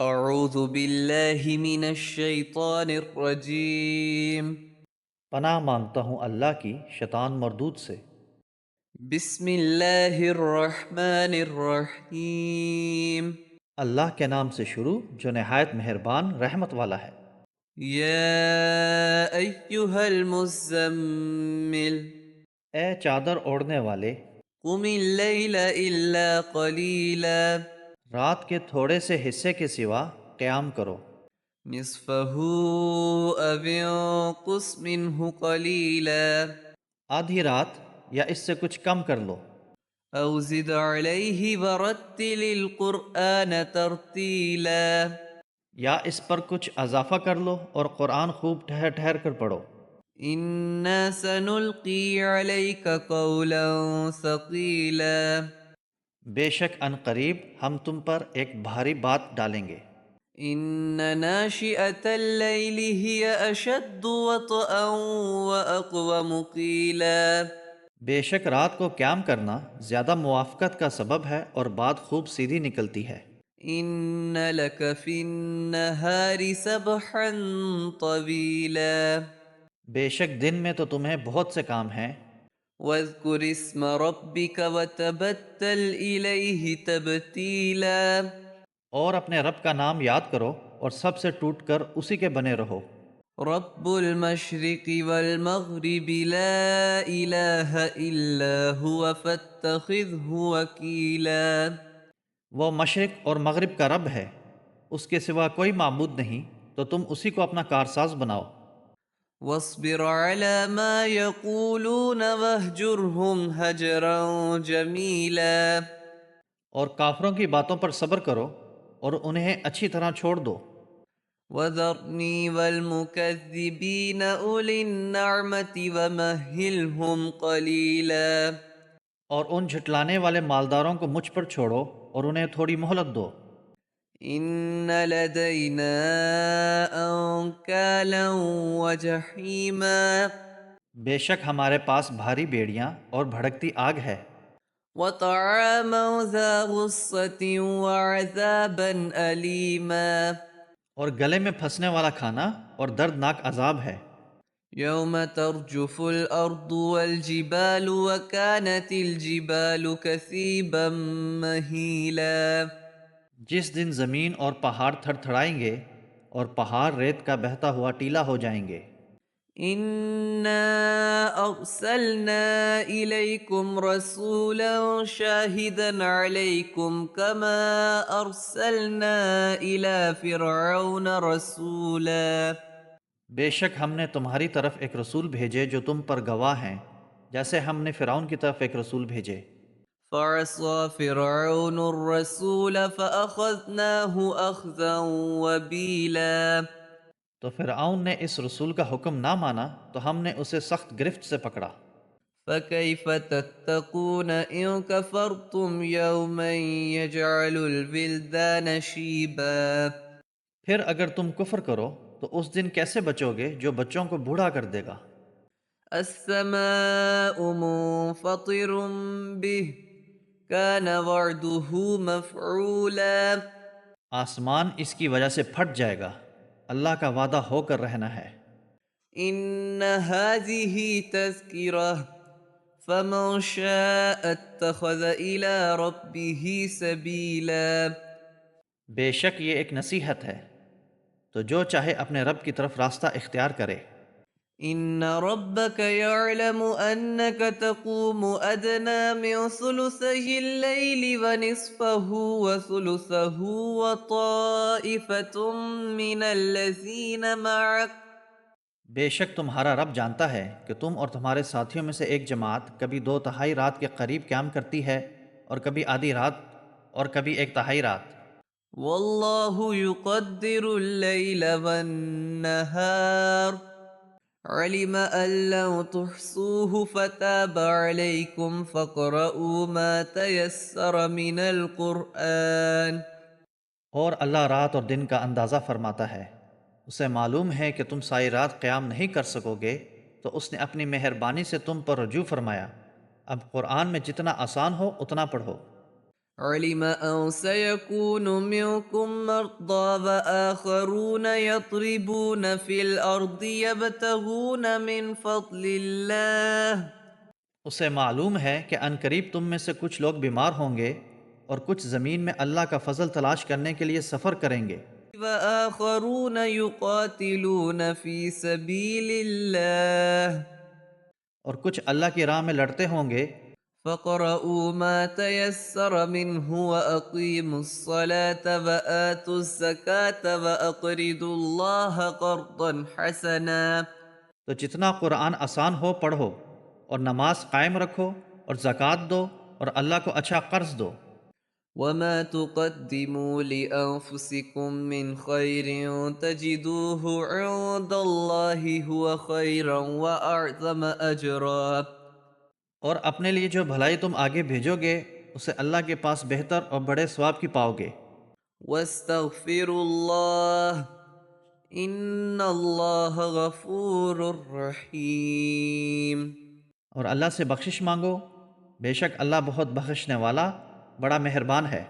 اعوذ باللہ من الشیطان الرجیم۔ پناہ مانگتا ہوں اللہ کی شیطان مردود سے۔ بسم اللہ الرحمن الرحیم۔ اللہ کے نام سے شروع جو نہایت مہربان رحمت والا ہے۔ یا ایہا المزمل، اے چادر اوڑھنے والے، قم اللیل الا قلیلا، رات کے تھوڑے سے حصے کے سوا قیام کرو، نصفہ او انقص منہ قلیلا، آدھی رات یا اس سے کچھ کم کر لو، او زد علیہ ورتل القرآن ترتیلا۔ یا اس پر کچھ اضافہ کر لو اور قرآن خوب ٹھہر ٹھہر کر پڑھو۔ انا سنلقی علیک قولا ثقیلا، بے شک ان قریب ہم تم پر ایک بھاری بات ڈالیں گے۔ ان ناشئۃ اللیل ہی اشد وطئا واقوم قیلا، بے شک رات کو قیام کرنا زیادہ موافقت کا سبب ہے اور بات خوب سیدھی نکلتی ہے۔ ان لک فی النہار سبحا طویلا، بے شک دن میں تو تمہیں بہت سے کام ہیں، واذکر اسم ربک وتبتل الیہ تبتیلا، اور اپنے رب کا نام یاد کرو اور سب سے ٹوٹ کر اسی کے بنے رہو۔ رب المشرق والمغرب لا الہ الا هو فاتخذه وکیلا، وہ مشرق اور مغرب کا رب ہے، اس کے سوا کوئی معبود نہیں، تو تم اسی کو اپنا کارساز بناؤ۔ واصبر على ما يقولون واہجرهم ہجرا جمیلا، اور کافروں کی باتوں پر صبر کرو اور انہیں اچھی طرح چھوڑ دو۔ وذرنی والمکذبین اولی النعمة ومہلهم قلیلا، اور ان جھٹلانے والے مالداروں کو مجھ پر چھوڑو اور انہیں تھوڑی مہلت دو۔ ان لدینا انکالا وجحیما، بے شک ہمارے پاس بھاری بیڑیاں اور بھڑکتی آگ ہے، وطعاما ذا غصة وعذابا أليما، اور گلے میں پھنسنے والا کھانا اور دردناک عذاب ہے۔ يوم ترجف الأرض والجبال وكانت الجبال كثيبا مهيلا، جس دن زمین اور پہاڑ تھڑ تھڑائیں گے اور پہاڑ ریت کا بہتا ہوا ٹیلا ہو جائیں گے۔ إنا أرسلنا إليكم رسولا شاهدا عليكم كما أرسلنا إلى فرعون رسولا، بے شک ہم نے تمہاری طرف ایک رسول بھیجے جو تم پر گواہ ہیں، جیسے ہم نے فرعون کی طرف ایک رسول بھیجے۔ فعصى فرعون الرسول فأخذناه أخذا وبيلا، تو فرعون نے اس رسول کا حکم نہ مانا تو ہم نے اسے سخت گرفت سے پکڑا۔ فكيف تتقون إن كفرتم يوما يجعل الولدان شيبا، پھر اگر تم کفر کرو تو اس دن کیسے بچو گے جو بچوں کو بوڑھا کر دے گا۔ السماء منفطر به كان وعده مفعولا، آسمان اس کی وجہ سے پھٹ جائے گا، اللہ کا وعدہ ہو کر رہنا ہے۔ إن هذه تذكرة فمن شاء اتخذ إلى ربه سبيلا، بے شک یہ ایک نصیحت ہے، تو جو چاہے اپنے رب کی طرف راستہ اختیار کرے۔ إن ربك يعلم أنك تقوم أدنى من ثلثي الليل ونصفه وثلثه وطائفة من الذين معك، بے شک تمہارا رب جانتا ہے کہ تم اور تمہارے ساتھیوں میں سے ایک جماعت کبھی دو تہائی رات کے قریب قیام کرتی ہے اور کبھی آدھی رات اور کبھی ایک تہائی رات۔ والله يقدر الليل والنهار، علم أن لن تحصوه فتاب عليكم فاقرؤوا ما تيسر من القرآن، اور اللہ رات اور دن کا اندازہ فرماتا ہے، اسے معلوم ہے کہ تم ساری رات قیام نہیں کر سکو گے، تو اس نے اپنی مہربانی سے تم پر رجوع فرمایا، اب قرآن میں جتنا آسان ہو اتنا پڑھو۔ علم أن سيكون منكم مرضى وآخرون يضربون في الأرض يبتغون من فضل الله اسے معلوم ہے کہ عنقریب تم میں سے کچھ لوگ بیمار ہوں گے اور کچھ زمین میں اللہ کا فضل تلاش کرنے کے لیے سفر کریں گے، وآخرون يقاتلون في سبيل الله اور کچھ اللہ کی راہ میں لڑتے ہوں گے۔ فاقرؤوا ما تيسر منه وأقيموا الصلاة وآتوا الزكاة وأقرضوا الله قرضا حسنا تو جتنا قرآن آسان ہو پڑھو، اور نماز قائم رکھو اور زکوٰۃ دو اور اللہ کو اچھا قرض دو۔ وما تقدموا لأنفسكم من خير تجدوه عند الله هو خيرا وأعظم أجرا اور اپنے لیے جو بھلائی تم آگے بھیجو گے اسے اللہ کے پاس بہتر اور بڑے ثواب کی پاؤ گے۔ واستغفروا الله إن الله غفور رحيم اور اللہ سے بخشش مانگو، بے شک اللہ بہت بخشنے والا، بڑا مہربان ہے۔